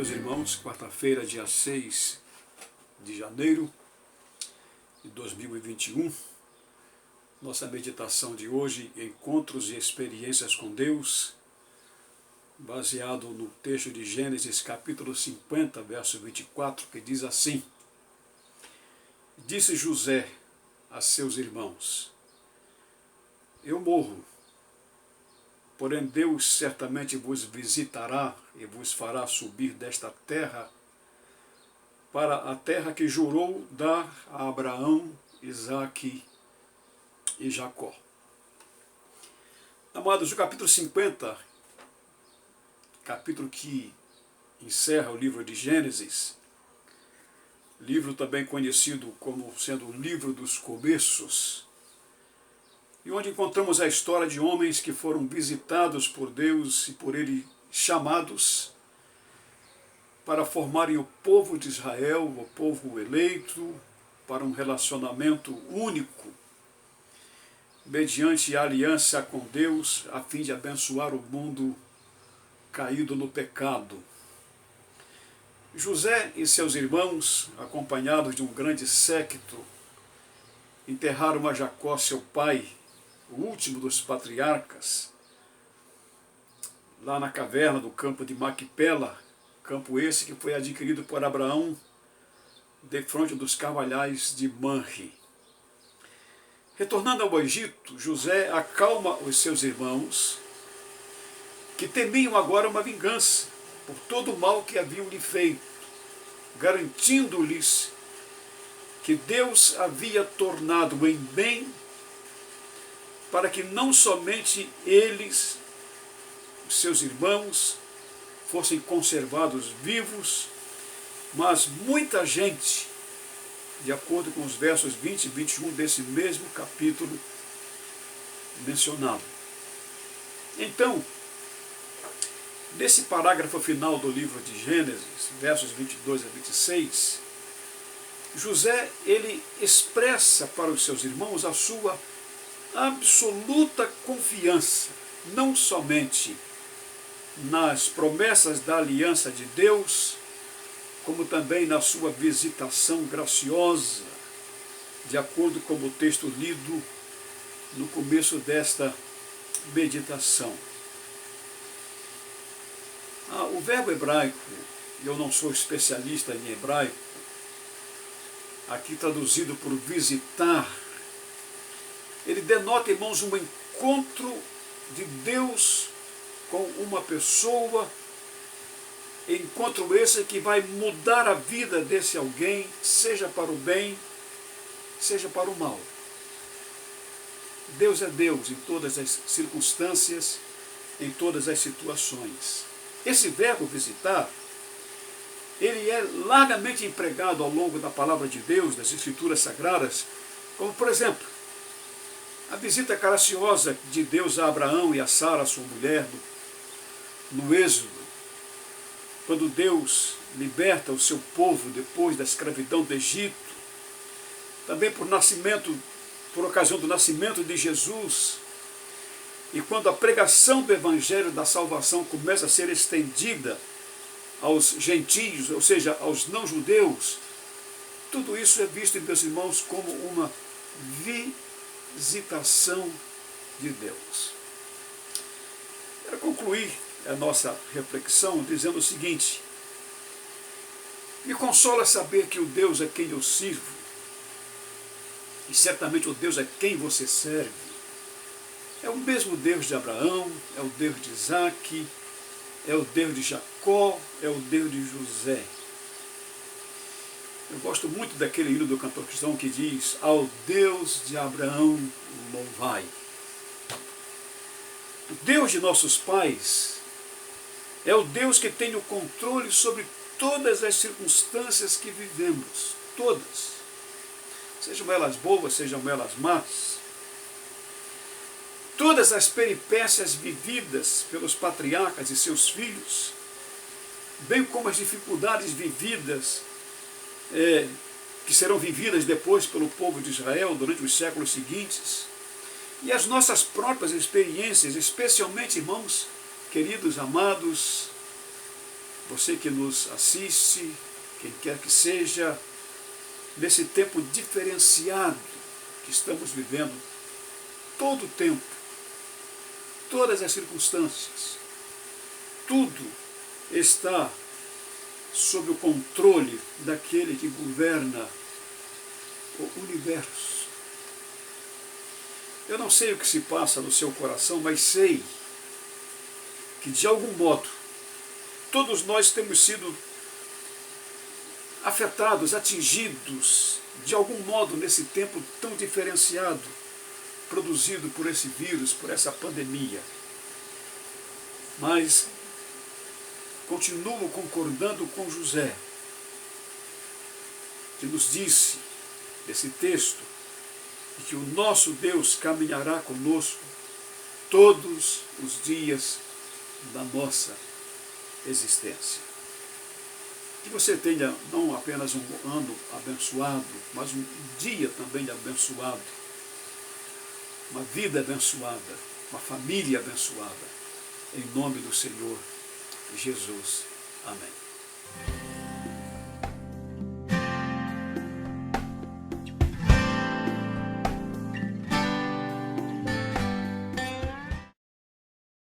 meus irmãos, quarta-feira, dia 6 de janeiro de 2021. Nossa meditação de hoje, encontros e experiências com Deus, baseado no texto de Gênesis, capítulo 50, verso 24, que diz assim: Disse José a seus irmãos: Eu morro, porém Deus certamente vos visitará e vos fará subir desta terra para a terra que jurou dar a Abraão, Isaque e Jacó. Amados, o capítulo 50, capítulo que encerra o livro de Gênesis, livro também conhecido como sendo o livro dos começos, e onde encontramos a história de homens que foram visitados por Deus e por Ele chamados para formarem o povo de Israel, o povo eleito, para um relacionamento único, mediante a aliança com Deus, a fim de abençoar o mundo caído no pecado. José e seus irmãos, acompanhados de um grande séquito, enterraram a Jacó, seu pai, o último dos patriarcas, lá na caverna do campo de Maquipela, campo esse que foi adquirido por Abraão, defronte dos carvalhais de Manre. Retornando ao Egito, José acalma os seus irmãos, que temiam agora uma vingança por todo o mal que haviam lhe feito, garantindo-lhes que Deus havia tornado em bem para que não somente eles, os seus irmãos, fossem conservados vivos, mas muita gente, de acordo com os versos 20 e 21 desse mesmo capítulo mencionado. Então, nesse parágrafo final do livro de Gênesis, versos 22 a 26, José, ele expressa para os seus irmãos a sua absoluta confiança, não somente nas promessas da aliança de Deus, como também na sua visitação graciosa, de acordo com o texto lido no começo desta meditação. O verbo hebraico, eu não sou especialista em hebraico, aqui traduzido por visitar, ele denota, irmãos, um encontro de Deus com uma pessoa, encontro esse que vai mudar a vida desse alguém, seja para o bem, seja para o mal. Deus é Deus em todas as circunstâncias, em todas as situações. Esse verbo visitar, ele é largamente empregado ao longo da palavra de Deus, das Escrituras Sagradas, como, por exemplo, a visita graciosa de Deus a Abraão e a Sara, sua mulher, no Êxodo, quando Deus liberta o seu povo depois da escravidão do Egito, também por ocasião do nascimento de Jesus, e quando a pregação do Evangelho da salvação começa a ser estendida aos gentios, ou seja, aos não-judeus, tudo isso é visto, meus irmãos, como uma visitação de Deus. Quero concluir a nossa reflexão dizendo o seguinte: me consola saber que o Deus a quem eu sirvo, e certamente o Deus a quem você serve, é o mesmo Deus de Abraão, é o Deus de Isaque, é o Deus de Jacó, é o Deus de José. Eu gosto muito daquele hino do cantor cristão que diz: ao Deus de Abraão louvai. O Deus de nossos pais é o Deus que tem o controle sobre todas as circunstâncias que vivemos, todas, sejam elas boas, sejam elas más. Todas as peripécias vividas pelos patriarcas e seus filhos, bem como as dificuldades vividas, que serão vividas depois pelo povo de Israel durante os séculos seguintes, e as nossas próprias experiências, especialmente, irmãos queridos, amados, você que nos assiste, quem quer que seja, nesse tempo diferenciado que estamos vivendo, todo o tempo, todas as circunstâncias, tudo está sob o controle daquele que governa o universo. Eu não sei o que se passa no seu coração, mas sei que de algum modo todos nós temos sido afetados, atingidos de algum modo nesse tempo tão diferenciado produzido por esse vírus, por essa pandemia. Mas continuo concordando com José, que nos disse nesse texto que o nosso Deus caminhará conosco todos os dias da nossa existência. Que você tenha não apenas um ano abençoado, mas um dia também abençoado, uma vida abençoada, uma família abençoada, em nome do Senhor Jesus. Amém.